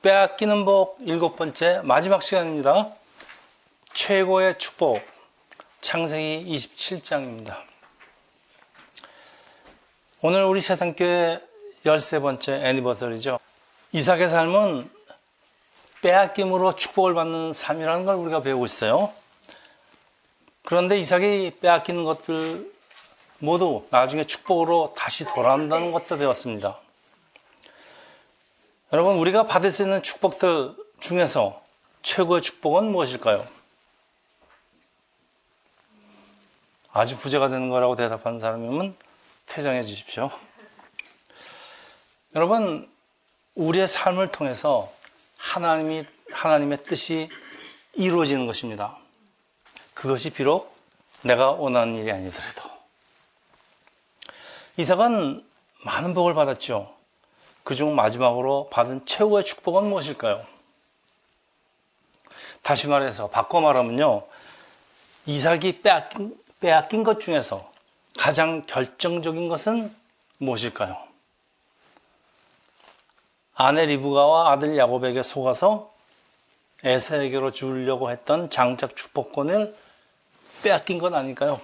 빼앗기는 복 7번째 마지막 시간입니다. 최고의 축복 창세기 27장입니다. 오늘 우리 세상교회 13번째 애니버서리죠. 이삭의 삶은 빼앗김으로 축복을 받는 삶이라는 걸 우리가 배우고 있어요. 그런데 이삭이 빼앗기는 것들 모두 나중에 축복으로 다시 돌아온다는 것도 배웠습니다. 여러분, 우리가 받을 수 있는 축복들 중에서 최고의 축복은 무엇일까요? 아주 부자가 되는 거라고 대답하는 사람이면 퇴장해 주십시오. 여러분, 우리의 삶을 통해서 하나님의 뜻이 이루어지는 것입니다. 그것이 비록 내가 원하는 일이 아니더라도. 이삭은 많은 복을 받았죠. 그중 마지막으로 받은 최고의 축복은 무엇일까요? 다시 말해서 바꿔 말하면요, 이삭이 빼앗긴 것 중에서 가장 결정적인 것은 무엇일까요? 아내 리브가와 아들 야곱에게 속아서 에사에게로 주려고 했던 장작 축복권을 빼앗긴 건 아닐까요?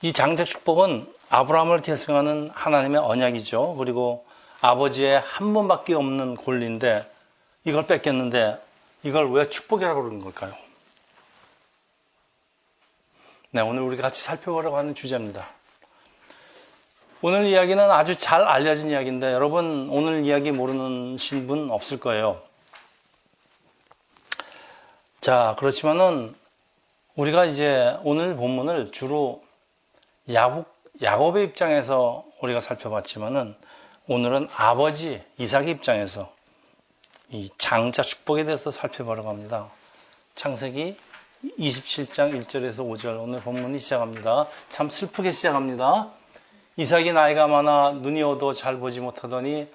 이 장작 축복은 아브라함을 계승하는 하나님의 언약이죠. 그리고 아버지의 한 번밖에 없는 권리인데 이걸 뺏겼는데 이걸 왜 축복이라고 그러는 걸까요? 네, 오늘 우리가 같이 살펴보려고 하는 주제입니다. 오늘 이야기는 아주 잘 알려진 이야기인데 여러분 오늘 이야기 모르는 분 없을 거예요. 자, 그렇지만은 우리가 이제 오늘 본문을 주로 야곱의 입장에서 우리가 살펴봤지만은 오늘은 아버지 이삭의 입장에서 이 장자 축복에 대해서 살펴보려고 합니다. 창세기 27장 1절에서 5절 오늘 본문이 시작합니다. 참 슬프게 시작합니다. 이삭이 나이가 많아 눈이 어두워 잘 보지 못하더니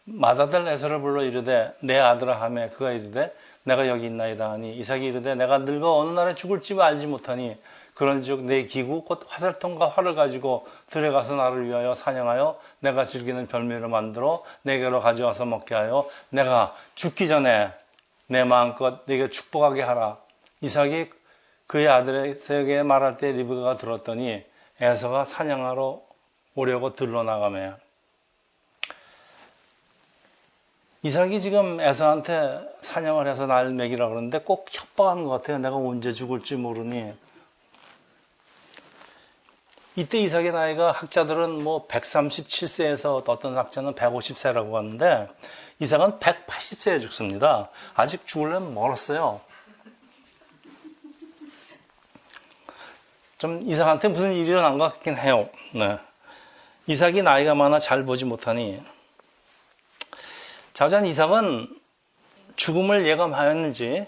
맏아들 에서를 불러 이르되 내 아들아 하매 그가 이르되 내가 여기 있나이다 하니 이삭이 이르되 내가 늙어 어느 날에 죽을지 알지 못하니 그런즉 내 기구 곧 화살통과 활을 가지고 들어가서 나를 위하여 사냥하여 내가 즐기는 별미를 만들어 내게로 가져와서 먹게 하여 내가 죽기 전에 내 마음껏 내게 축복하게 하라. 이삭이 그의 아들에게 말할 때 리브가가 들었더니 에서가 사냥하러 오려고 들러나가매. 이삭이 지금 에서한테 사냥을 해서 날 먹이라 그러는데 꼭 협박하는 것 같아요. 내가 언제 죽을지 모르니. 이때 이삭의 나이가 학자들은 뭐 137세에서 어떤 학자는 150세라고 하는데 이삭은 180세에 죽습니다. 아직 죽으려면 멀었어요. 좀 이삭한테 무슨 일이 일어난 것 같긴 해요. 네. 이삭이 나이가 많아 잘 보지 못하니 자전 이삭은 죽음을 예감하였는지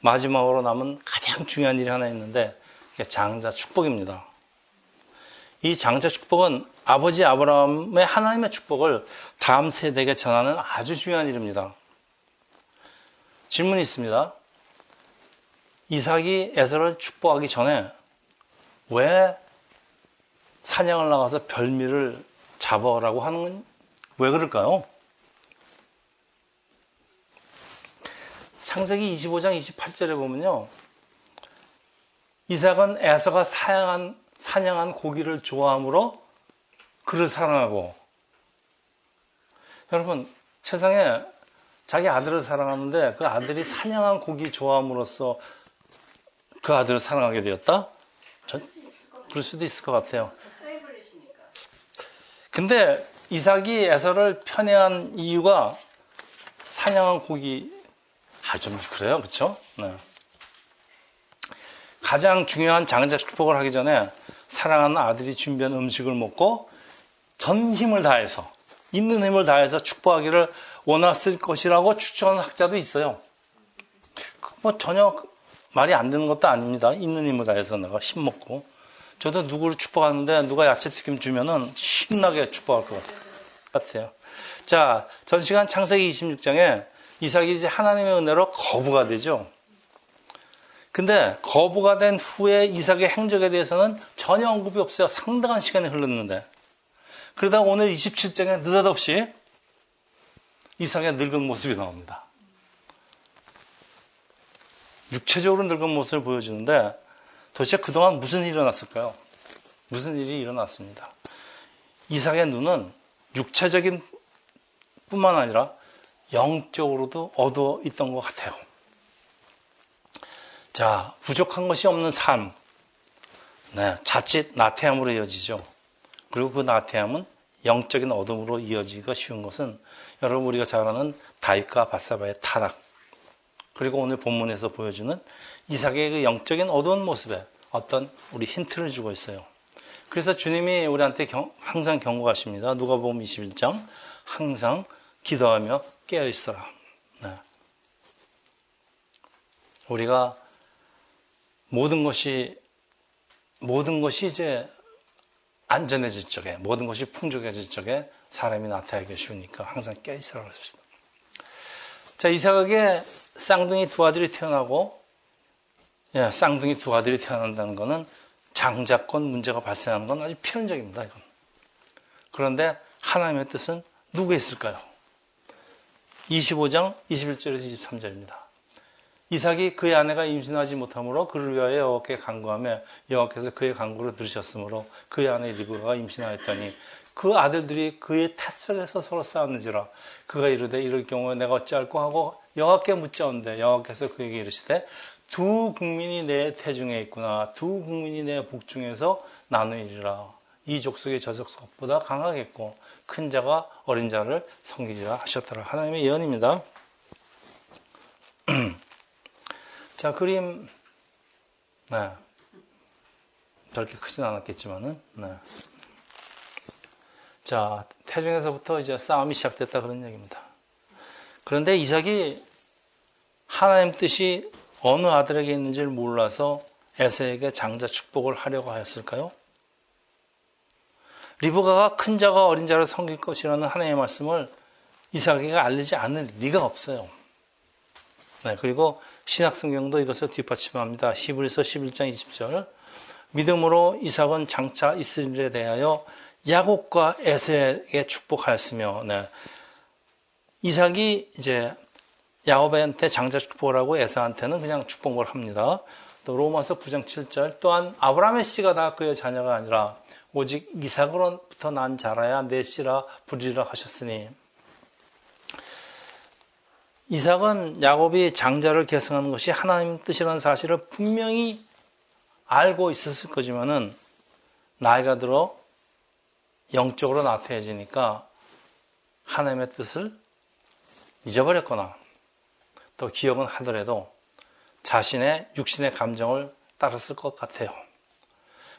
마지막으로 남은 가장 중요한 일이 하나 있는데 그게 장자 축복입니다. 이 장자 축복은 아버지 아브라함의 하나님의 축복을 다음 세대에게 전하는 아주 중요한 일입니다. 질문이 있습니다. 이삭이 에서를 축복하기 전에 왜 사냥을 나가서 별미를 잡아라고 하는 건 왜 그럴까요? 창세기 25장 28절에 보면요. 이삭은 에서가 사냥한 고기를 좋아함으로 그를 사랑하고 여러분 세상에 자기 아들을 사랑하는데 그 아들이 사냥한 고기 좋아함으로써 그 아들을 사랑하게 되었다? 그럴 수도 있을 것 같아요. 근데 이삭이 에서를 편애한 이유가 사냥한 고기 좀 그래요, 그렇죠? 네. 가장 중요한 장자 축복을 하기 전에 사랑하는 아들이 준비한 음식을 먹고 전 힘을 다해서 있는 힘을 다해서 축복하기를 원했을 것이라고 추천하는 학자도 있어요. 뭐 전혀 말이 안 되는 것도 아닙니다. 있는 힘을 다해서 내가 힘 먹고 저도 누구를 축복하는데 누가 야채튀김 주면은 신나게 축복할 것 같아요. 자, 전 시간 창세기 26장에 이삭이 이제 하나님의 은혜로 거부가 되죠. 근데 거부가 된 후에 이삭의 행적에 대해서는 전혀 언급이 없어요. 상당한 시간이 흘렀는데. 그러다가 오늘 27장에 느닷없이 이삭의 늙은 모습이 나옵니다. 육체적으로 늙은 모습을 보여주는데 도대체 그동안 무슨 일이 일어났을까요? 무슨 일이 일어났습니다. 이삭의 눈은 육체적인 뿐만 아니라 영적으로도 어두워 있던 것 같아요. 자, 부족한 것이 없는 삶. 네, 자칫 나태함으로 이어지죠. 그리고 그 나태함은 영적인 어둠으로 이어지기가 쉬운 것은 여러분 우리가 잘 아는 다윗과 밧세바의 타락, 그리고 오늘 본문에서 보여주는 이삭의 그 영적인 어두운 모습에 어떤 우리 힌트를 주고 있어요. 그래서 주님이 우리한테 항상 경고하십니다. 누가복음 21장 항상 기도하며 깨어있어라. 네. 우리가 모든 것이 이제 안전해질 적에, 모든 것이 풍족해질 적에 사람이 나타나기 쉬우니까 항상 깨어있으라 그랬습니다. 자, 이삭에게 쌍둥이 두 아들이 태어나고, 쌍둥이 두 아들이 태어난다는 것은 장자권 문제가 발생하는 건 아주 필연적입니다, 이건. 그런데 하나님의 뜻은 누구에 있을까요? 25장 21절에서 23절입니다. 이삭이 그의 아내가 임신하지 못하므로 그를 위하여 여호와께 간구하며 여호와께서 그의 간구를 들으셨으므로 그의 아내 리브가가 임신하였더니 그 아들들이 그의 탓 속에서 서로 싸웠는지라 그가 이르되 이럴 경우에 내가 어찌할꼬 하고 여호와께 묻자온대 여호와께서 그에게 이르시되 두 국민이 내 태중에 있구나. 두 국민이 내 복중에서 나누리라. 이 족속의 저 족속보다 강하겠고 큰 자가 어린 자를 섬기리라 하셨더라. 하나님의 예언입니다. 자, 그림, 네. 그렇게 크진 않았겠지만은, 네. 자, 태중에서부터 이제 싸움이 시작됐다 그런 얘기입니다. 그런데 이삭이 하나님 뜻이 어느 아들에게 있는지를 몰라서 에서에게 장자 축복을 하려고 하였을까요? 리브가가 큰 자가 어린 자를 섬길 것이라는 하나님의 말씀을 이삭에게 알리지 않을 리가 없어요. 네, 그리고 신약성경도 이것을 뒷받침합니다. 히브리서 11장 20절 믿음으로 이삭은 장차 이스라엘에 대하여 야곱과 에서에게 축복하였으며 네. 이삭이 이제 야곱한테 장자 축복을 하고 에서한테는 그냥 축복을 합니다. 또 로마서 9장 7절 또한 아브라함의 씨가 다 그의 자녀가 아니라 오직 이삭으로부터 난 자라야 내 씨라 부리라 하셨으니 이삭은 야곱이 장자를 계승하는 것이 하나님 뜻이라는 사실을 분명히 알고 있었을 거지만은 나이가 들어 영적으로 나태해지니까 하나님의 뜻을 잊어버렸거나 또 기억은 하더라도 자신의 육신의 감정을 따랐을 것 같아요.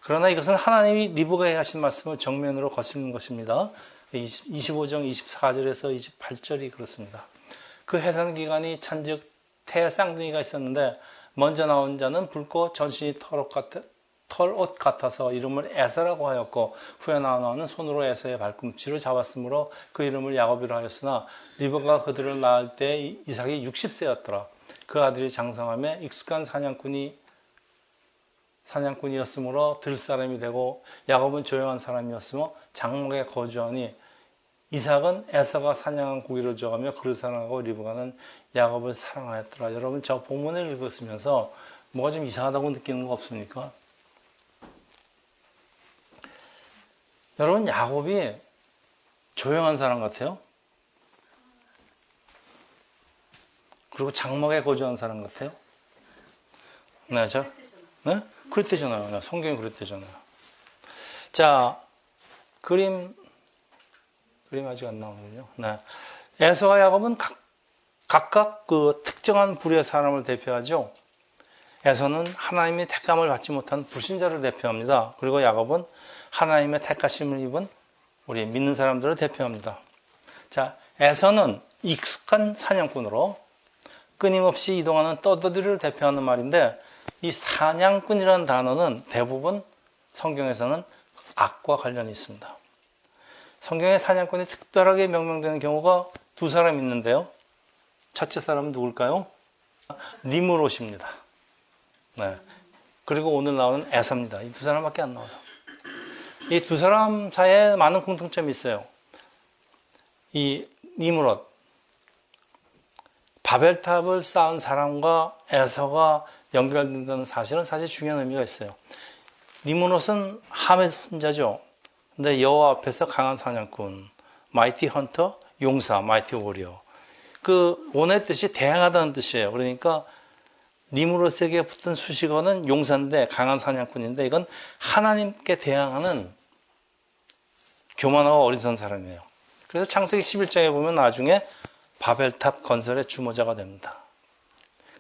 그러나 이것은 하나님이 리브가에게 하신 말씀을 정면으로 거스르는 것입니다. 25장 24절에서 28절이 그렇습니다. 그 해산 기간이 찬즉 태 쌍둥이가 있었는데 먼저 나온 자는 붉고 전신이 털옷 같아서 이름을 에서라고 하였고 후에 나온 손으로 에서의 발꿈치를 잡았으므로 그 이름을 야곱이라 하였으나 리브가가 그들을 낳을 때 이삭이 60세였더라. 그 아들이 장성하며 익숙한 사냥꾼이었으므로 들 사람이 되고 야곱은 조용한 사람이었으며 장막에 거주하니 이삭은 에서가 사냥한 고기를 좋아하며 그를 사랑하고 리브가는 야곱을 사랑하였더라. 여러분 저 본문을 읽었으면서 뭐가 좀 이상하다고 느끼는 거 없습니까? 여러분 야곱이 조용한 사람 같아요? 그리고 장막에 거주한 사람 같아요? 네, 네? 그랬대잖아요. 성경이 그랬대잖아요. 자, 그림 아직 안 나오는군요. 네. 에서와 야곱은 각각 그 특정한 부류의 사람을 대표하죠. 에서는 하나님의 택감을 받지 못한 불신자를 대표합니다. 그리고 야곱은 하나님의 택하심을 입은 우리 믿는 사람들을 대표합니다. 자, 에서는 익숙한 사냥꾼으로 끊임없이 이동하는 떠돌이를 대표하는 말인데 이 사냥꾼이라는 단어는 대부분 성경에서는 악과 관련이 있습니다. 성경에 사냥꾼이 특별하게 명명되는 경우가 두 사람 있는데요. 첫째 사람은 누굴까요? 니므롯입니다. 네. 그리고 오늘 나오는 에서입니다. 이 두 사람밖에 안 나와요. 이 두 사람 사이에 많은 공통점이 있어요. 이 니므롯, 바벨탑을 쌓은 사람과 에서가 연결된다는 사실은 사실 중요한 의미가 있어요. 니므롯은 함의 손자죠. 근데 여호와 앞에서 강한 사냥꾼, 마이티 헌터, 용사, 마이티 워리어. 그 원어의 뜻이 대항하다는 뜻이에요. 그러니까 니므롯에게 붙은 수식어는 용사인데 강한 사냥꾼인데 이건 하나님께 대항하는 교만하고 어리석은 사람이에요. 그래서 창세기 11장에 보면 나중에 바벨탑 건설의 주모자가 됩니다.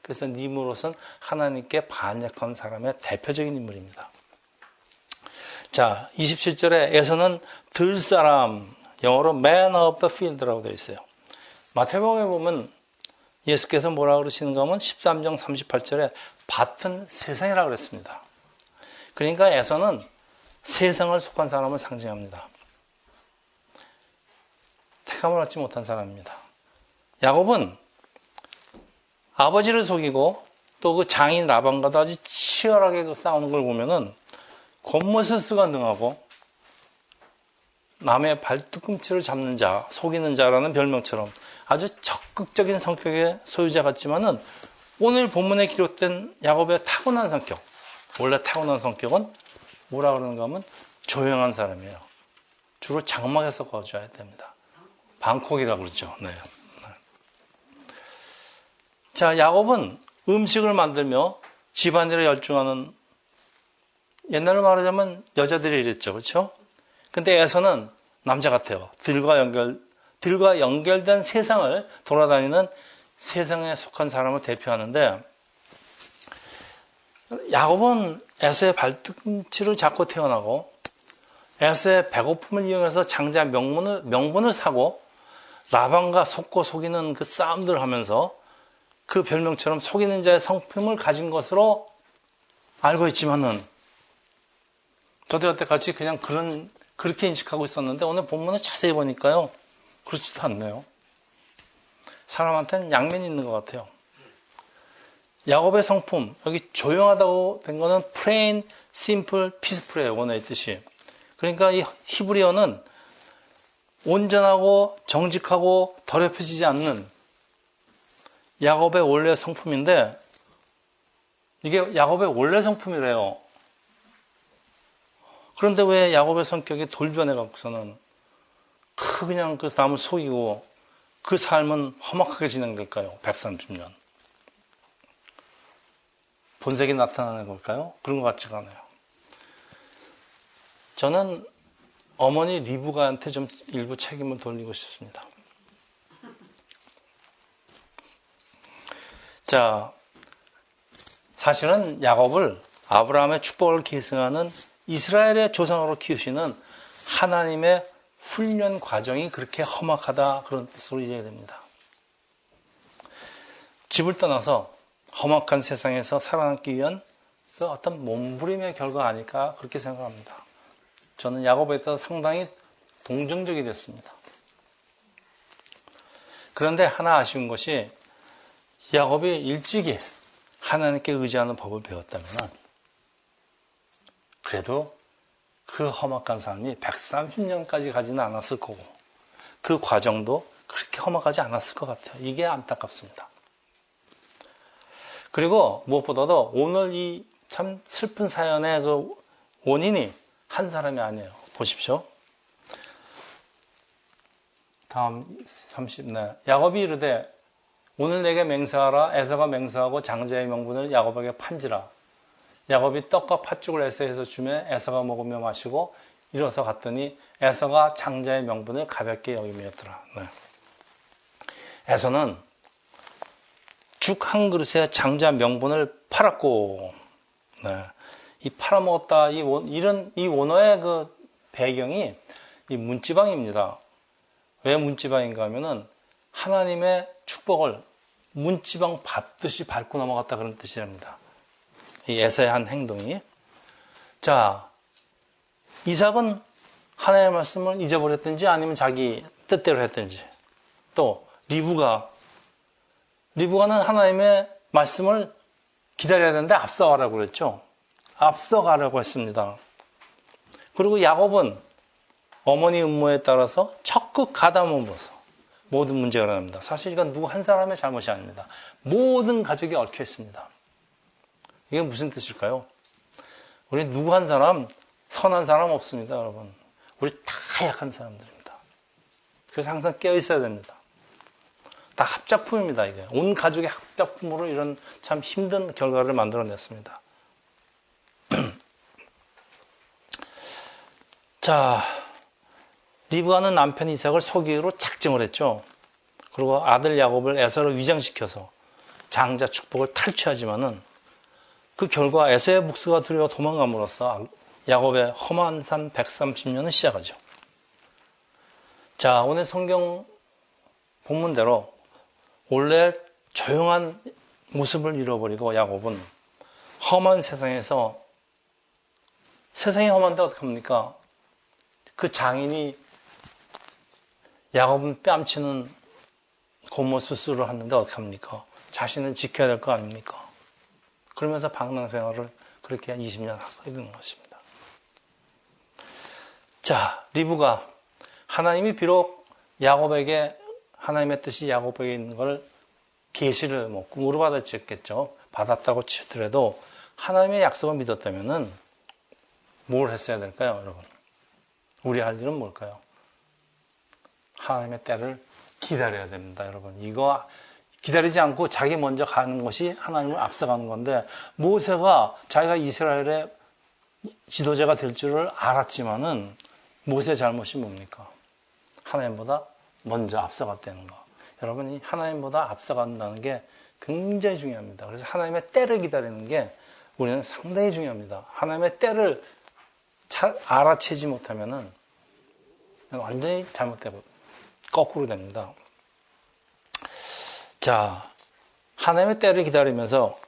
그래서 니므롯은 하나님께 반역한 사람의 대표적인 인물입니다. 자, 27절에 에서는 들사람, 영어로 man of the field라고 되어 있어요. 마태복음에 보면 예수께서 뭐라고 그러시는가 하면 13장 38절에 밭은 세상이라고 그랬습니다. 그러니까 에서는 세상을 속한 사람을 상징합니다. 택함을 얻지 못한 사람입니다. 야곱은 아버지를 속이고 또 그 장인 라반과도 아주 치열하게 싸우는 걸 보면은 겉모술수가 능하고 남의 발뒤꿈치를 잡는 자, 속이는 자라는 별명처럼 아주 적극적인 성격의 소유자 같지만은 오늘 본문에 기록된 야곱의 타고난 성격, 원래 타고난 성격은 뭐라 그러는가 하면 조용한 사람이에요. 주로 장막에서 거주해야 됩니다. 방콕이라고 그러죠. 네. 자, 야곱은 음식을 만들며 집안일에 열중하는, 옛날로 말하자면 여자들이 이랬죠. 그렇죠? 근데 에서는 남자 같아요. 들과 연결된 세상을 돌아다니는 세상에 속한 사람을 대표하는데, 야곱은 에서의 발꿈치를 잡고 태어나고 에서의 배고픔을 이용해서 장자 명분을 사고 라반과 속고 속이는 그 싸움들을 하면서 그 별명처럼 속이는 자의 성품을 가진 것으로 알고 있지만은 저도 여태까지 그냥 그렇게 인식하고 있었는데 오늘 본문을 자세히 보니까요, 그렇지도 않네요. 사람한테는 양면이 있는 것 같아요. 야곱의 성품, 여기 조용하다고 된 거는 plain, simple, peaceful이에요. 원어의 뜻이. 그러니까 이 히브리어는 온전하고 정직하고 더럽혀지지 않는 야곱의 원래 성품인데, 이게 야곱의 원래 성품이래요. 그런데 왜 야곱의 성격이 돌변해 갖고서는 그냥 그 남을 속이고 그 삶은 험악하게 진행될까요? 130년. 본색이 나타나는 걸까요? 그런 것 같지가 않아요. 저는 어머니 리브가한테 좀 일부 책임을 돌리고 싶습니다. 자, 사실은 야곱을 아브라함의 축복을 계승하는 이스라엘의 조상으로 키우시는 하나님의 훈련 과정이 그렇게 험악하다, 그런 뜻으로 이해해야 됩니다. 집을 떠나서 험악한 세상에서 살아남기 위한 그 어떤 몸부림의 결과 아닐까, 그렇게 생각합니다. 저는 야곱에 대해서 상당히 동정적이 됐습니다. 그런데 하나 아쉬운 것이 야곱이 일찍이 하나님께 의지하는 법을 배웠다면 그래도 그 험악한 삶이 130년까지 가지는 않았을 거고 그 과정도 그렇게 험악하지 않았을 것 같아요. 이게 안타깝습니다. 그리고 무엇보다도 오늘 이 참 슬픈 사연의 그 원인이 한 사람이 아니에요. 보십시오. 다음 30네. 야곱이 이르되 오늘 내게 맹세하라. 에서가 맹세하고 장자의 명분을 야곱에게 판지라. 야곱이 떡과 팥죽을 에서에서 주매 에서가 먹으며 마시고 일어서 갔더니 에서가 장자의 명분을 가볍게 여김이었더라. 네. 에서는 죽 한 그릇에 장자 명분을 팔았고, 네. 이 팔아먹었다, 이 원어의 그 배경이 이 문지방입니다. 왜 문지방인가 하면은 하나님의 축복을 문지방 밟듯이 밟고 넘어갔다, 그런 뜻이랍니다. 이 에서의 한 행동이. 자, 이삭은 하나님의 말씀을 잊어버렸든지 아니면 자기 뜻대로 했든지, 또 리브가는 하나님의 말씀을 기다려야 되는데 앞서가라고 그랬죠. 앞서가라고 했습니다. 그리고 야곱은 어머니 음모에 따라서 적극 가담함으로써 모든 문제가 일어납니다. 사실 이건 누구 한 사람의 잘못이 아닙니다. 모든 가족이 얽혀 있습니다. 이게 무슨 뜻일까요? 우리 누구 한 사람, 선한 사람 없습니다, 여러분. 우리 다 약한 사람들입니다. 그래서 항상 깨어 있어야 됩니다. 다 합작품입니다, 이게. 온 가족의 합작품으로 이런 참 힘든 결과를 만들어냈습니다. 자, 리브가는 남편 이삭을 속이기로 작정을 했죠. 그리고 아들 야곱을 에서로 위장시켜서 장자 축복을 탈취하지만은 그 결과 에서의 목수가 두려워 도망감으로써 야곱의 험한 삶 130년은 시작하죠. 자, 오늘 성경 본문대로 원래 조용한 모습을 잃어버리고 야곱은 험한 세상에서, 세상이 험한데 어떡합니까? 그 장인이 야곱은 뺨치는 고모 수술을 하는데 어떡합니까? 자신은 지켜야 될 거 아닙니까? 그러면서 방랑생활을 그렇게 20년 하게 된 것입니다. 자, 리브가 하나님이 비록 야곱에게, 하나님의 뜻이 야곱에게 있는 걸 계시를 뭐 꿈으로 받았겠죠. 받았다고 치더라도 하나님의 약속을 믿었다면은 뭘 했어야 될까요, 여러분? 우리 할 일은 뭘까요? 하나님의 때를 기다려야 됩니다, 여러분. 이거 기다리지 않고 자기 먼저 가는 것이 하나님을 앞서가는 건데, 모세가 자기가 이스라엘의 지도자가 될 줄을 알았지만은 모세의 잘못이 뭡니까? 하나님보다 먼저 앞서갔다는 거. 여러분이 하나님보다 앞서간다는 게 굉장히 중요합니다. 그래서 하나님의 때를 기다리는 게 우리는 상당히 중요합니다. 하나님의 때를 잘 알아채지 못하면은 완전히 잘못되고 거꾸로 됩니다. 자, 하나님의 때를 기다리면서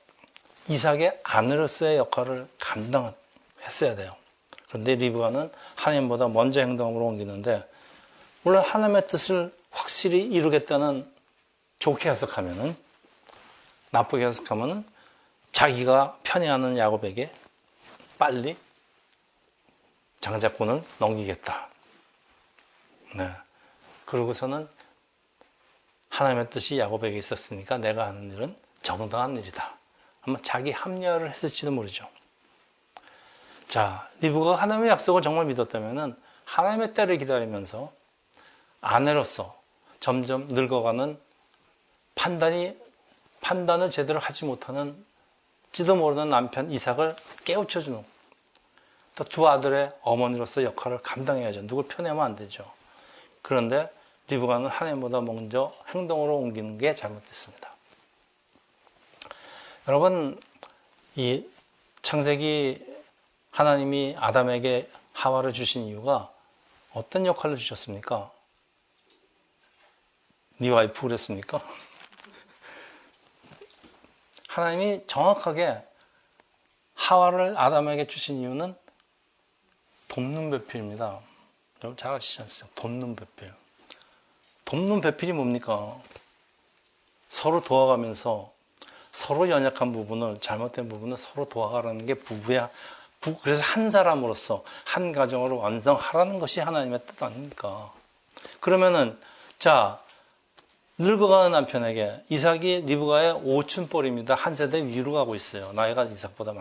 이삭의 아내로서의 역할을 감당했어야 돼요. 그런데 리브가는 하나님보다 먼저 행동으로 옮기는데, 물론 하나님의 뜻을 확실히 이루겠다는, 좋게 해석하면은, 나쁘게 해석하면은 자기가 편애하는 야곱에게 빨리 장자권을 넘기겠다. 네. 그러고서는 하나님의 뜻이 야곱에게 있었으니까 내가 하는 일은 정당한 일이다. 아마 자기 합리화를 했을지도 모르죠. 자, 리브가 하나님의 약속을 정말 믿었다면은 하나님의 때를 기다리면서 아내로서 점점 늙어가는 판단을 제대로 하지 못하는 지도 모르는 남편 이삭을 깨우쳐주는, 또 두 아들의 어머니로서 역할을 감당해야죠. 누굴 편애하면 안 되죠. 그런데 리브가는 하나님보다 먼저 행동으로 옮기는 게 잘못됐습니다. 여러분, 이 창세기 하나님이 아담에게 하와를 주신 이유가 어떤 역할을 주셨습니까? 네 와이프 그랬습니까? 하나님이 정확하게 하와를 아담에게 주신 이유는 돕는 배필입니다. 여러분 잘 아시지 않습니까? 돕는 배필. 돕는 배필이 뭡니까? 서로 도와가면서 서로 연약한 부분을, 잘못된 부분을 서로 도와가라는 게 그래서 한 사람으로서, 한 가정으로 완성하라는 것이 하나님의 뜻 아닙니까? 그러면은, 자, 늙어가는 남편에게 이삭이 리브가의 오춘뻘입니다. 한 세대 위로 가고 있어요. 나이가 이삭보다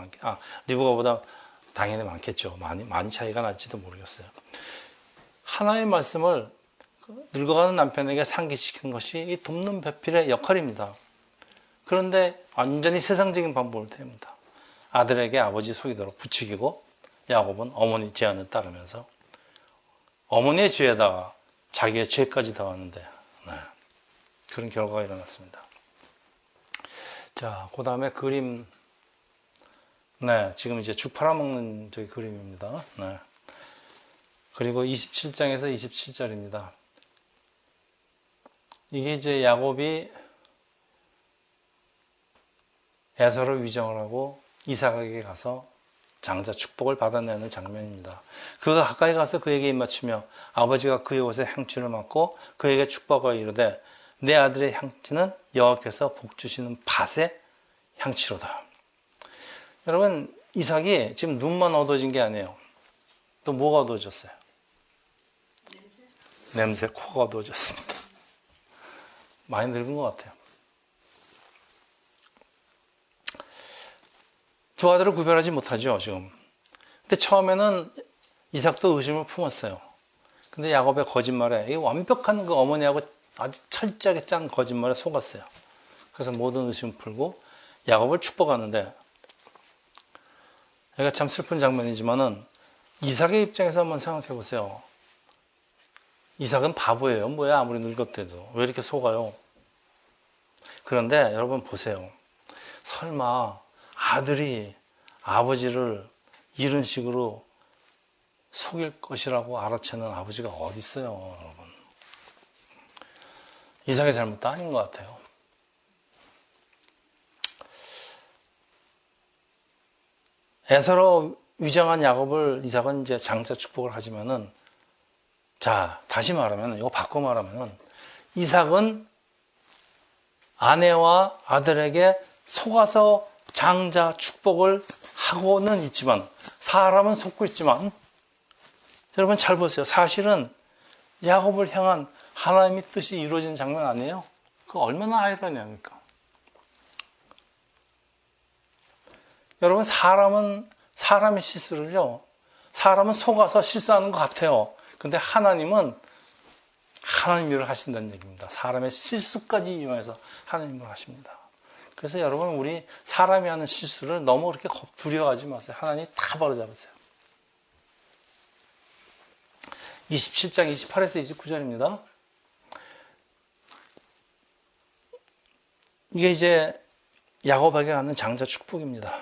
리브가보다 당연히 많겠죠. 많이 차이가 날지도 모르겠어요. 하나님의 말씀을 늙어가는 남편에게 상기시키는 것이 이 돕는 배필의 역할입니다. 그런데 완전히 세상적인 방법을 택합니다. 아들에게 아버지 속이도록 부추기고, 야곱은 어머니 제안을 따르면서 어머니의 죄에다가 자기의 죄까지 더하는데, 네, 그런 결과가 일어났습니다. 자, 그 다음에 그림. 네, 지금 이제 죽 팔아먹는 저기 그림입니다. 네. 그리고 27장에서 27절입니다. 이게 이제 야곱이 에서를 위정을 하고 이삭에게 가서 장자 축복을 받아내는 장면입니다. 그가 가까이 가서 그에게 입맞추며 아버지가 그의 옷에 향취를 맡고 그에게 축복하여 이르되 내 아들의 향취는 여호와께서 복 주시는 밭의 향취로다. 여러분, 이삭이 지금 눈만 어두워진 게 아니에요. 또 뭐가 어두워졌어요? 냄새, 코가 어두워졌습니다. 많이 늙은 것 같아요. 두 아들을 구별하지 못하죠, 지금. 근데 처음에는 이삭도 의심을 품었어요. 근데 야곱의 거짓말에, 이 완벽한 그 어머니하고 아주 철저하게 짠 거짓말에 속았어요. 그래서 모든 의심을 풀고 야곱을 축복하는데, 여기가 참 슬픈 장면이지만은 이삭의 입장에서 한번 생각해 보세요. 이삭은 바보예요. 뭐야, 아무리 늙었대도. 왜 이렇게 속아요? 그런데 여러분 보세요. 설마 아들이 아버지를 이런 식으로 속일 것이라고 알아채는 아버지가 어디 있어요, 여러분. 이삭의 잘못도 아닌 것 같아요. 에서로 위장한 야곱을 이삭은 이제 장자 축복을 하지만은, 자, 다시 말하면, 이거 바꿔 말하면은, 이삭은 아내와 아들에게 속아서 장자 축복을 하고는 있지만, 사람은 속고 있지만, 여러분 잘 보세요. 사실은 야곱을 향한 하나님의 뜻이 이루어진 장면 아니에요? 그 얼마나 아이러니합니까? 여러분, 사람의 실수를요, 사람은 속아서 실수하는 것 같아요. 근데 하나님은 하나님 일을 하신다는 얘기입니다. 사람의 실수까지 이용해서 하나님 일을 하십니다. 그래서 여러분, 우리 사람이 하는 실수를 너무 그렇게 두려워하지 마세요. 하나님이 다 바로잡으세요. 27장 28에서 29절입니다. 이게 이제 야곱에게 하는 장자 축복입니다.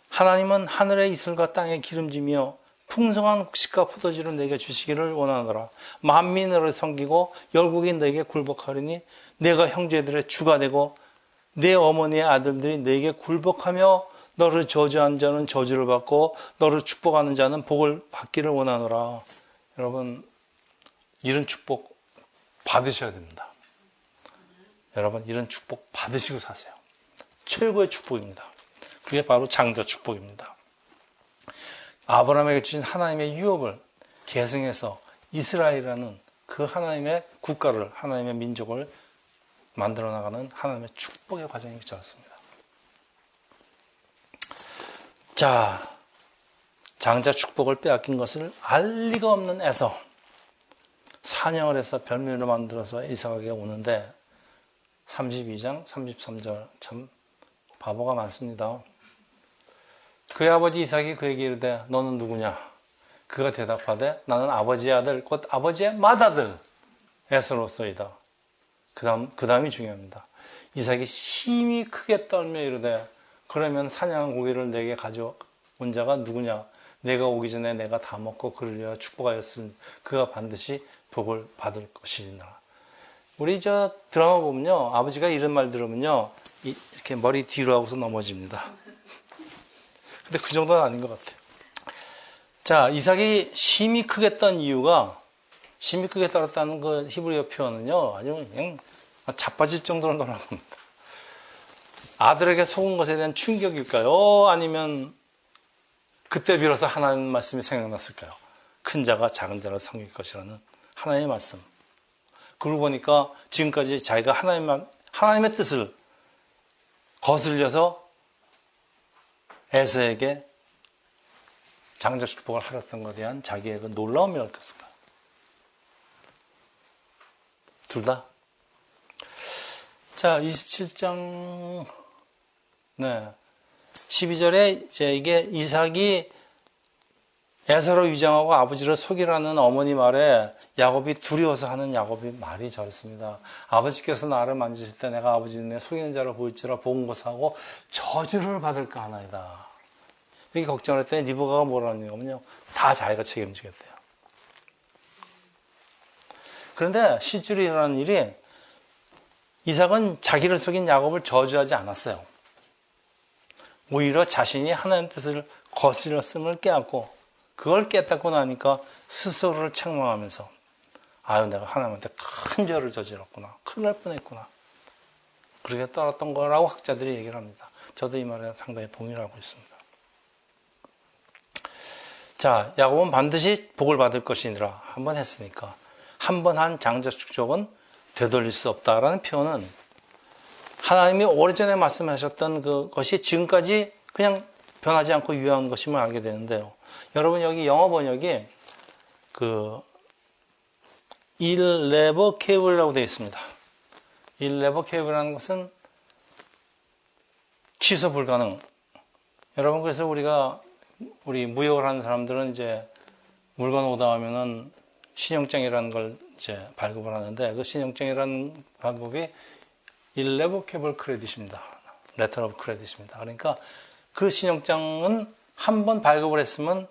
하나님은 하늘의 이슬과 땅의 기름지며 풍성한 곡식과 포도주를 내게 주시기를 원하노라. 만민을 섬기고 열국이 너에게 굴복하리니 내가 형제들의 주가 되고 내 어머니의 아들들이 너에게 굴복하며 너를 저주한 자는 저주를 받고 너를 축복하는 자는 복을 받기를 원하노라. 여러분, 이런 축복 받으셔야 됩니다. 여러분, 이런 축복 받으시고 사세요. 최고의 축복입니다. 그게 바로 장자 축복입니다. 아브라함에게 주신 하나님의 유업을 계승해서 이스라엘이라는 그 하나님의 국가를, 하나님의 민족을 만들어 나가는 하나님의 축복의 과정이 그렇습니다. 자, 장자 축복을 빼앗긴 것을 알 리가 없는 에서 사냥을 해서 별미로 만들어서 이삭에게 오는데 32장 33절 참 바보가 많습니다. 그의 아버지 이삭이 그에게 이르되 너는 누구냐? 그가 대답하되 나는 아버지의 아들 곧 아버지의 맏아들 에서로소이다. 그 다음이 중요합니다. 이삭이 심히 크게 떨며 이르되 그러면 사냥한 고기를 내게 가져온 자가 누구냐? 내가 오기 전에 내가 다 먹고 그를 위하여 축복하였으니 그가 반드시 복을 받을 것이니라. 우리 저 드라마 보면요, 아버지가 이런 말 들으면요, 이렇게 머리 뒤로 하고서 넘어집니다. 근데 그 정도는 아닌 것 같아요. 자, 이삭이 심히 크게 떤 이유가, 심히 크게 떨었다는 그 히브리어 표현은요, 아주 그냥 자빠질 정도로 놀란 겁니다. 아들에게 속은 것에 대한 충격일까요? 아니면 그때 비로소 하나님 말씀이 생각났을까요? 큰 자가 작은 자를 섬길 것이라는 하나님의 말씀. 그러고 보니까 지금까지 자기가 하나님의 뜻을 거슬려서 에서에게 장자 축복을 하렸던 것에 대한 자기의 그 놀라움이 었을까요? 둘 다. 자, 27장, 12절에 이제 이게 이삭이 에서로 위장하고 아버지를 속이라는 어머니 말에 야곱이 두려워서 하는 야곱이 말이 저렇습니다. 아버지께서 나를 만지실 때 내가 아버지는 속이는 자를 보일지라 본 것하고 저주를 받을까 하나이다. 이렇게 걱정을 했더니 리브가가 뭐라는 거냐면요, 다 자기가 책임지겠대요. 그런데 실제로 일어나는 일이 이삭은 자기를 속인 야곱을 저주하지 않았어요. 오히려 자신이 하나님의 뜻을 거스렸음을 깨닫고 그걸 깨닫고 나니까 스스로를 책망하면서 아유, 내가 하나님한테 큰 죄를 저질렀구나. 큰일 날 뻔했구나. 그렇게 떨었던 거라고 학자들이 얘기를 합니다. 저도 이 말에 상당히 동의를 하고 있습니다. 자, 야곱은 반드시 복을 받을 것이니라 한 번 했으니까 한 번 한 장자 축복은 되돌릴 수 없다라는 표현은 하나님이 오래전에 말씀하셨던 그것이 지금까지 그냥 변하지 않고 유효한 것임을 알게 되는데요. 여러분 여기 영어 번역이 irrevocable이라고 되어 있습니다. irrevocable이라는 것은 취소 불가능. 여러분 그래서 우리 무역을 하는 사람들은 이제 물건 오다하면은 신용장이라는 걸 이제 발급을 하는데 그 신용장이라는 방법이 irrevocable credit입니다. letter of credit입니다. 그러니까 그 신용장은 한 번 발급을 했으면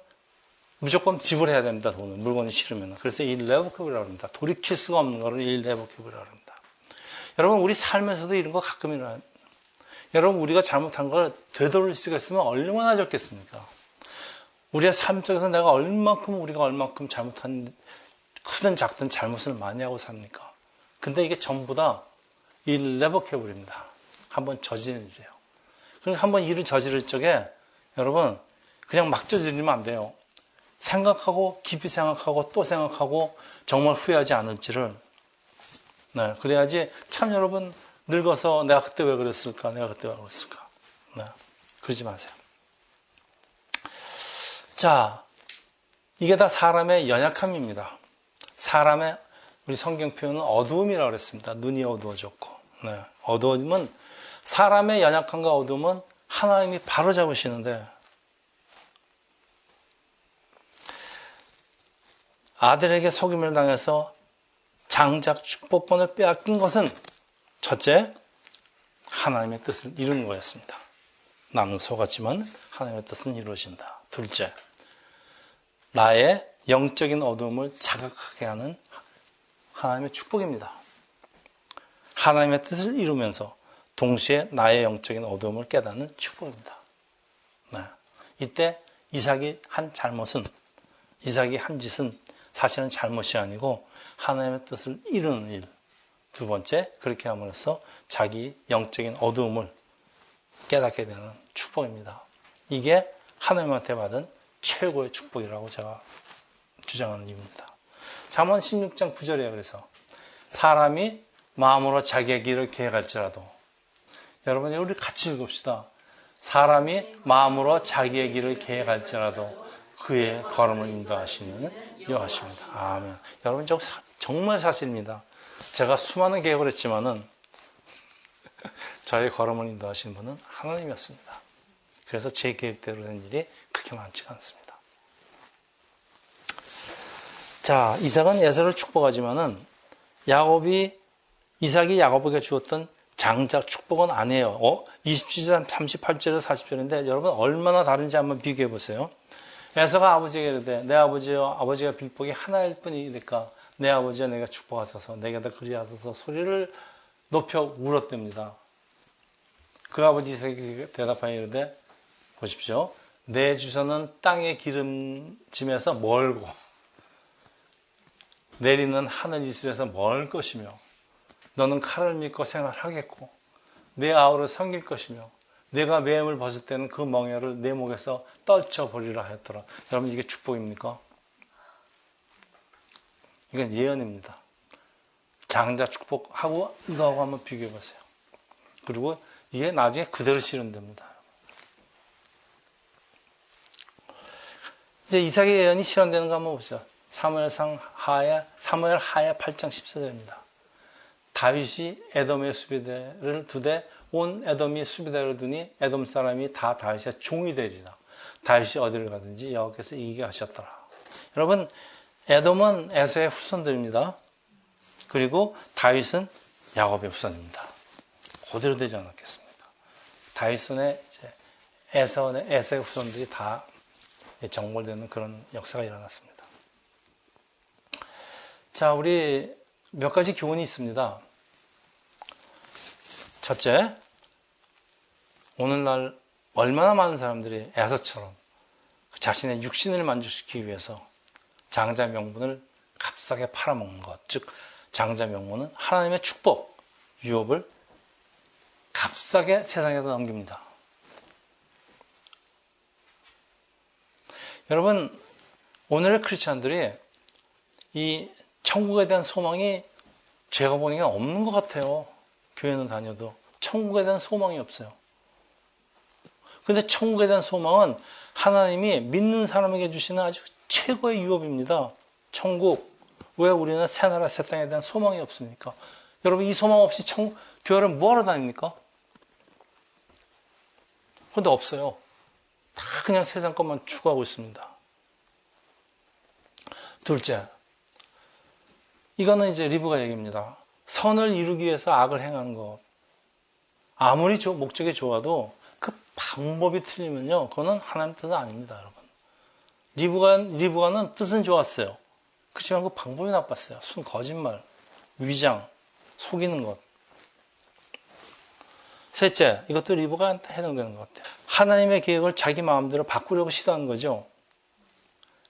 무조건 지불해야 됩니다. 돈을 물건이 싫으면. 그래서 irrevocable이라고 합니다. 돌이킬 수가 없는 거를 irrevocable이라고 합니다. 여러분 우리 삶에서도 이런 거 가끔 일어나요. 여러분 우리가 잘못한 걸 되돌릴 수가 있으면 얼마나 좋겠습니까? 우리의 삶 속에서 우리가 얼만큼 잘못한 크든 작든 잘못을 많이 하고 삽니까? 근데 이게 전부 다 irrevocable입니다. 한번 저지른 일이에요. 그러니까 한번 일을 저지를 적에 여러분 그냥 막 저지르면 안 돼요. 생각하고 깊이 생각하고 또 생각하고 정말 후회하지 않을지를 그래야지 참 여러분 늙어서 내가 그때 왜 그랬을까? 그러지 마세요. 자, 이게 다 사람의 연약함입니다. 우리 성경 표현은 어두움이라고 그랬습니다. 눈이 어두워졌고. 어두움은 사람의 연약함과 어두움은 하나님이 바로 잡으시는데 아들에게 속임을 당해서 장작 축복권을 빼앗긴 것은 첫째, 하나님의 뜻을 이루는 거였습니다. 남은 속았지만 하나님의 뜻은 이루어진다. 둘째, 나의 영적인 어두움을 자각하게 하는 하나님의 축복입니다. 하나님의 뜻을 이루면서 동시에 나의 영적인 어두움을 깨닫는 축복입니다. 이때 이삭이 한 짓은 사실은 잘못이 아니고 하나님의 뜻을 이루는 일. 두 번째, 그렇게 함으로써 자기 영적인 어두움을 깨닫게 되는 축복입니다. 이게 하나님한테 받은 최고의 축복이라고 제가 주장하는 이유입니다. 잠언 16장 9절이에요. 그래서 사람이 마음으로 자기의 길을 계획할지라도 여러분 우리 같이 읽읍시다. 사람이 마음으로 자기의 길을 계획할지라도 그의 걸음을 인도하시는 여호와십니다. 아멘. 여러분 정말 사실입니다. 제가 수많은 계획을 했지만은 저의 걸음을 인도하신 분은 하나님이었습니다. 그래서 제 계획대로 된 일이 그렇게 많지가 않습니다. 자, 이삭은 에서를 축복하지만은 이삭이 야곱에게 주었던 장작 축복은 아니에요. 27절, 38절에서 40절인데 여러분 얼마나 다른지 한번 비교해 보세요. 에서가 아버지에게 이르되 내 아버지가 빌복이 하나일 뿐이니까 내 아버지와 내가 축복하소서 내게 더 그리하소서 소리를 높여 울었답니다. 그 아버지 이삭이 대답하여 이르되 보십시오. 내 주소는 땅의 기름짐에서 멀고 내리는 하늘 이슬에서 멀 것이며 너는 칼을 믿고 생활하겠고 내 아우를 섬길 것이며 내가 매임을 벗을 때는 그 멍에를 내 목에서 떨쳐버리라 하였더라. 여러분 이게 축복입니까? 이건 예언입니다. 장자 축복하고 이거하고 한번 비교해 보세요. 그리고 이게 나중에 그대로 실현됩니다. 이제 이삭의 예언이 실현되는 거 한번 보시죠. 사무엘 하야 8장 14절입니다. 다윗이 에돔의 수비대를 두되 온 에돔이 수비대를 두니 에돔 사람이 다 다윗의 종이 되리라. 다윗이 어디를 가든지 여호와께서 이기게 하셨더라. 여러분 에돔은 에서의 후손들입니다. 그리고 다윗은 야곱의 후손입니다. 그대로 되지 않았겠습니까? 다윗의 에서의 후손들이 다 정벌되는 그런 역사가 일어났습니다. 자, 우리 몇 가지 교훈이 있습니다. 첫째, 오늘날 얼마나 많은 사람들이 에서처럼 자신의 육신을 만족시키기 위해서 장자 명분을 값싸게 팔아먹는 것, 즉 장자 명분은 하나님의 축복, 유업을 값싸게 세상에다 넘깁니다. 여러분, 오늘의 크리스찬들이 이 천국에 대한 소망이 제가 보니까 없는 것 같아요. 교회는 다녀도. 천국에 대한 소망이 없어요. 근데 천국에 대한 소망은 하나님이 믿는 사람에게 주시는 아주 최고의 유업입니다. 천국. 왜 우리는 새나라 새 땅에 대한 소망이 없습니까? 여러분, 이 소망 없이 교회를 뭐하러 다닙니까? 근데 없어요. 다 그냥 세상 것만 추구하고 있습니다. 둘째, 이거는 이제 리브가 얘기입니다. 선을 이루기 위해서 악을 행하는 것. 아무리 목적이 좋아도 그 방법이 틀리면요, 그거는 하나님 뜻은 아닙니다, 여러분. 리브가는 뜻은 좋았어요. 그렇지만 그 방법이 나빴어요. 거짓말, 위장, 속이는 것. 셋째, 이것도 리브가 해당되는 것 같아요. 하나님의 계획을 자기 마음대로 바꾸려고 시도하는 거죠.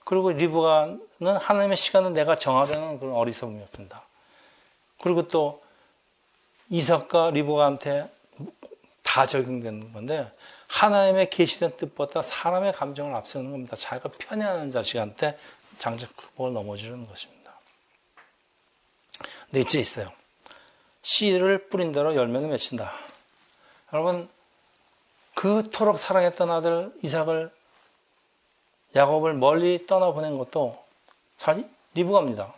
그리고 리브가는 하나님의 시간을 내가 정하려는 그런 어리석음이었습니다. 그리고 또 이삭과 리브가한테 다 적용되는 건데, 하나님의 계시된 뜻보다 사람의 감정을 앞세우는 겁니다. 자기가 편애하는 자식한테 장작을 넘어지는 것입니다. 넷째 있어요. 씨를 뿌린 대로 열매는 맺힌다. 여러분, 그토록 사랑했던 아들 이삭을, 야곱을 멀리 떠나보낸 것도 사실 리브가입니다.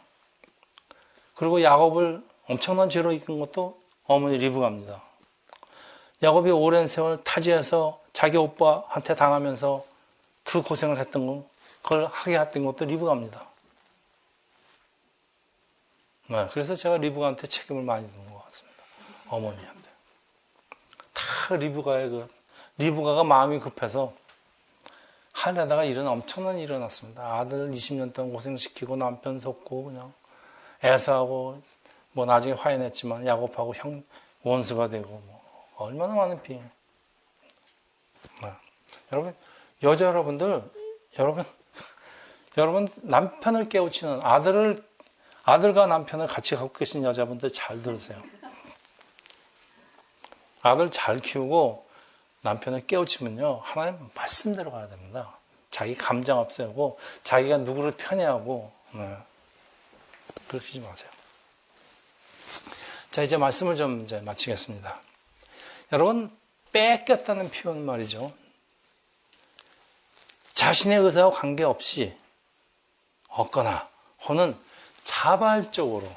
그리고 야곱을 엄청난 죄로 이끈 것도 어머니 리브가입니다. 야곱이 오랜 세월 타지에서 자기 오빠한테 당하면서 그 고생을 했던 거, 그걸 하게 했던 것도 리브가입니다. 네, 그래서 제가 리브가한테 책임을 많이 지는 것 같습니다. 어머니한테. 다 리브가가 마음이 급해서 하려다가 일은 엄청난 일이 일어났습니다. 아들 20년 동안 고생시키고 남편 속고 그냥 애서하고 뭐 나중에 화해냈지만 야곱하고 원수가 되고 뭐 얼마나 많은 비행. 여러분, 여자 여러분들, 여러분 남편을 깨우치는 아들과 남편을 같이 갖고 계신 여자분들 잘 들으세요. 아들 잘 키우고 남편을 깨우치면요, 하나님 말씀대로 가야 됩니다. 자기 감정 없애고 자기가 누구를 편애하고 그러시지 마세요. 자, 이제 말씀을 좀 이제 마치겠습니다. 여러분, 뺏겼다는 표현 말이죠. 자신의 의사와 관계없이 얻거나 혹은 자발적으로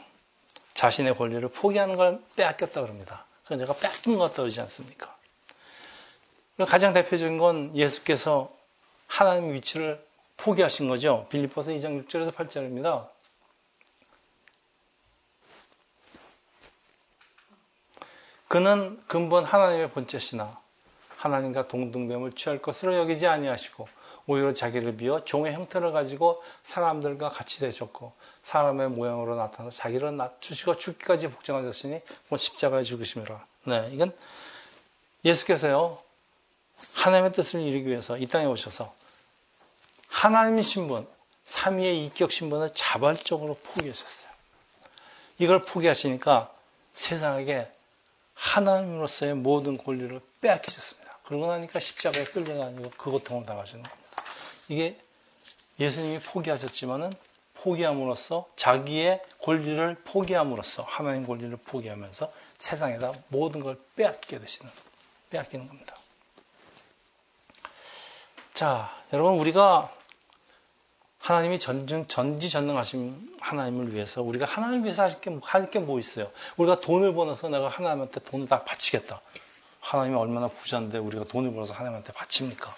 자신의 권리를 포기하는 걸 빼앗겼다 그럽니다. 그건 제가 뺏긴 것 같다 그러지 않습니까? 가장 대표적인 건 예수께서 하나님의 위치를 포기하신 거죠. 빌립보서 2장 6절에서 8절입니다. 그는 근본 하나님의 본체시나 하나님과 동등됨을 취할 것으로 여기지 아니하시고 오히려 자기를 비워 종의 형태를 가지고 사람들과 같이 되셨고 사람의 모양으로 나타나서 자기를 낮추시고 죽기까지 복종하셨으니 십자가에 죽으심이라. 네, 이건 예수께서요, 하나님의 뜻을 이루기 위해서 이 땅에 오셔서 하나님의 신분, 삼위의 이격 신분을 자발적으로 포기하셨어요. 이걸 포기하시니까 세상에게 하나님으로서의 모든 권리를 빼앗기셨습니다. 그러고 나니까 십자가에 끌려다니고 그 고통을 당하시는 겁니다. 이게 예수님이 포기하셨지만은 포기함으로써 자기의 권리를 포기함으로써 하나님 권리를 포기하면서 세상에다 모든 걸 빼앗기는 겁니다. 자, 여러분, 우리가 하나님이 전지전능하신 하나님을 위해서 우리가 하나님을 위해서 할 게 뭐 있어요? 우리가 돈을 벌어서 내가 하나님한테 돈을 다 바치겠다. 하나님이 얼마나 부자인데 우리가 돈을 벌어서 하나님한테 바칩니까?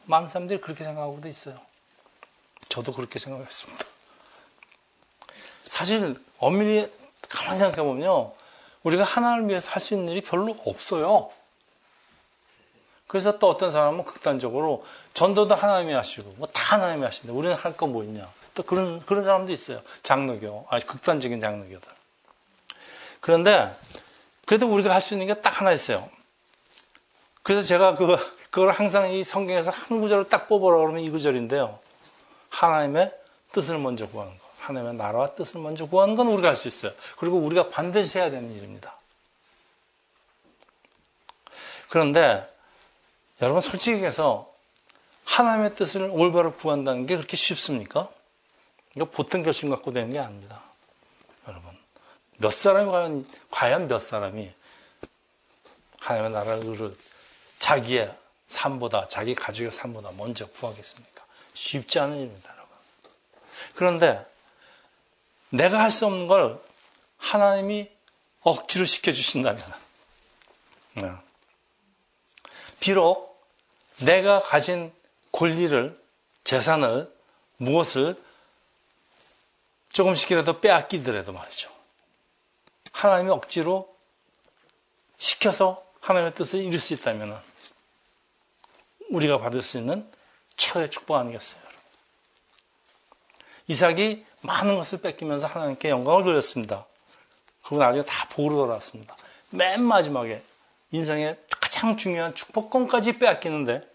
많은 사람들이 그렇게 생각하고도 있어요. 저도 그렇게 생각했습니다. 사실 엄밀히 가만히 생각해보면요, 우리가 하나님을 위해서 할 수 있는 일이 별로 없어요. 그래서 또 어떤 사람은 극단적으로 전도도 하나님이 하시고 뭐 다 하나님이 하시는데 우리는 할 거 뭐 있냐. 또 그런 사람도 있어요. 장로교, 극단적인 장로교들. 그런데 그래도 우리가 할 수 있는 게 딱 하나 있어요. 그래서 제가 그걸 항상 이 성경에서 한 구절을 딱 뽑으라고 그러면 이 구절인데요. 하나님의 뜻을 먼저 구하는 것. 하나님의 나라와 뜻을 먼저 구하는 건 우리가 할 수 있어요. 그리고 우리가 반드시 해야 되는 일입니다. 그런데 여러분, 솔직히 해서 하나님의 뜻을 올바로 구한다는 게 그렇게 쉽습니까? 이거 보통 결심 갖고 되는 게 아닙니다. 여러분, 몇 사람이 과연 몇 사람이 하나님의 나라를 자기의 삶보다, 자기 가족의 삶보다 먼저 구하겠습니까? 쉽지 않은 일입니다, 여러분. 그런데 내가 할 수 없는 걸 하나님이 억지로 시켜주신다면, 비록 내가 가진 권리를, 재산을, 무엇을 조금씩이라도 빼앗기더라도 말이죠. 하나님이 억지로 시켜서 하나님의 뜻을 이룰 수 있다면 우리가 받을 수 있는 최고의 축복 아니겠어요? 이삭이 많은 것을 뺏기면서 하나님께 영광을 돌렸습니다. 그리고 나중에 다 복으로 돌아왔습니다. 맨 마지막에 인생의 가장 중요한 축복권까지 빼앗기는데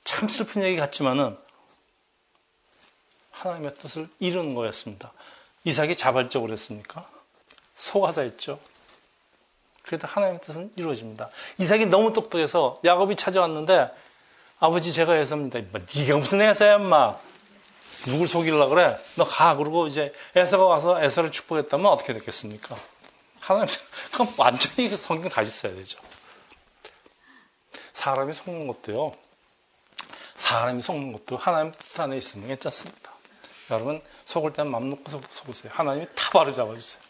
참 슬픈 얘기 같지만은 하나님의 뜻을 이루는 거였습니다. 이삭이 자발적으로 했습니까? 속아서 했죠. 그래도 하나님의 뜻은 이루어집니다. 이삭이 너무 똑똑해서 야곱이 찾아왔는데 아버지 제가 에서입니다. 네가 무슨 에서야 인마. 누굴 속이려고 그래? 너 가. 그러고 이제 에서가 와서 에서를 축복했다면 어떻게 됐겠습니까? 하나님, 그럼 완전히 성경 다시 써야 되죠. 사람이 속는 것도요. 사람이 속는 것도 하나님 뜻 안에 있으면 괜찮습니다. 여러분 속을 때는 맘 놓고 속으세요. 하나님이 다 바로 잡아주세요.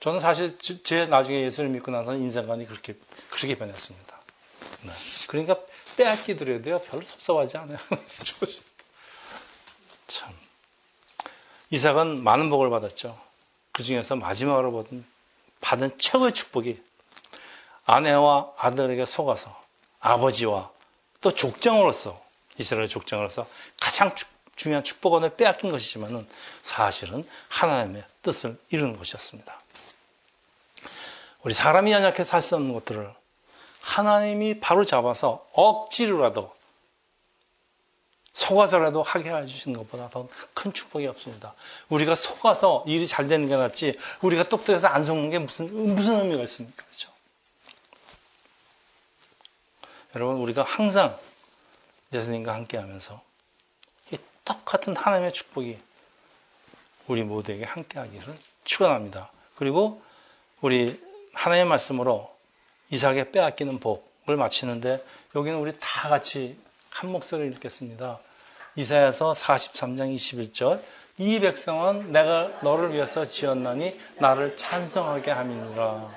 저는 사실 제 나중에 예수를 믿고 나서는 인생관이 그렇게 변했습니다. 네. 그러니까 빼앗기더라도요 별로 섭섭하지 않아요. 참. 이삭은 많은 복을 받았죠. 그 중에서 마지막으로 받은 최고의 축복이 아내와 아들에게 속아서 아버지와 또 족장으로서 이스라엘 족장으로서 가장 중요한 축복원을 빼앗긴 것이지만은 사실은 하나님의 뜻을 이루는 것이었습니다. 우리 사람이 연약해서 할 수 없는 것들을 하나님이 바로 잡아서 억지로라도 속아서라도 하게 해주시는 것보다 더 큰 축복이 없습니다. 우리가 속아서 일이 잘 되는 게 낫지 우리가 똑똑해서 안 속는 게 무슨 의미가 있습니까? 그렇죠? 여러분 우리가 항상 예수님과 함께하면서 이 똑같은 하나님의 축복이 우리 모두에게 함께하기를 축원합니다. 그리고 우리 하나님의 말씀으로 이삭의 빼앗기는 복을 마치는데 여기는 우리 다 같이 한 목소리를 읽겠습니다. 이사야서 43장 21절 이 백성은 내가 너를 위해서 지었나니 나를 찬송하게 함이니라.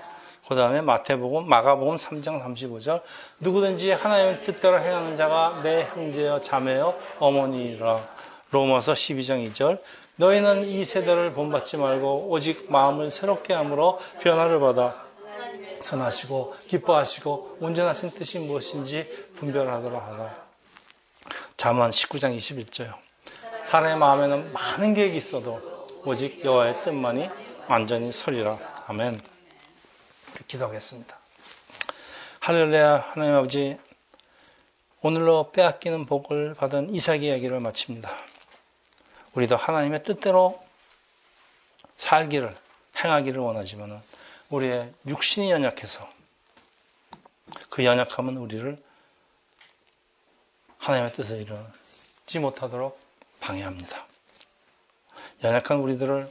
그 다음에 마가복음 3장 35절 누구든지 하나님의 뜻대로 행하는 자가 내 형제여 자매여 어머니라. 로마서 12장 2절 너희는 이 세대를 본받지 말고 오직 마음을 새롭게 함으로 변화를 받아 선하시고 기뻐하시고 온전하신 뜻이 무엇인지 분별하도록 하라. 잠언 19장 21절요. 사람의 마음에는 많은 계획이 있어도 오직 여호와의 뜻만이 완전히 서리라. 아멘. 기도하겠습니다. 할렐루야. 하나님 아버지 오늘로 빼앗기는 복을 받은 이삭의 이야기를 마칩니다. 우리도 하나님의 뜻대로 살기를 행하기를 원하지만 우리의 육신이 연약해서 그 연약함은 우리를 하나님의 뜻을 이루지 못하도록 방해합니다. 연약한 우리들을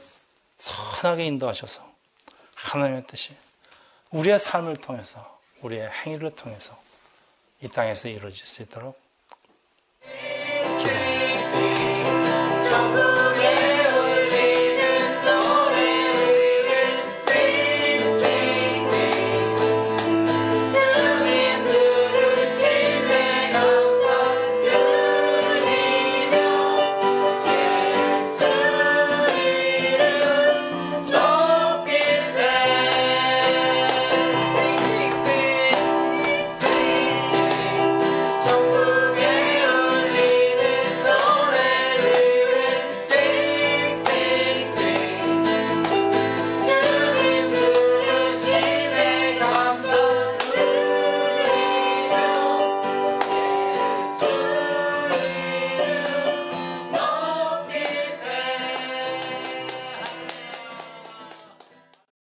선하게 인도하셔서 하나님의 뜻이 우리의 삶을 통해서 우리의 행위를 통해서 이 땅에서 이루어질 수 있도록 기도합니다.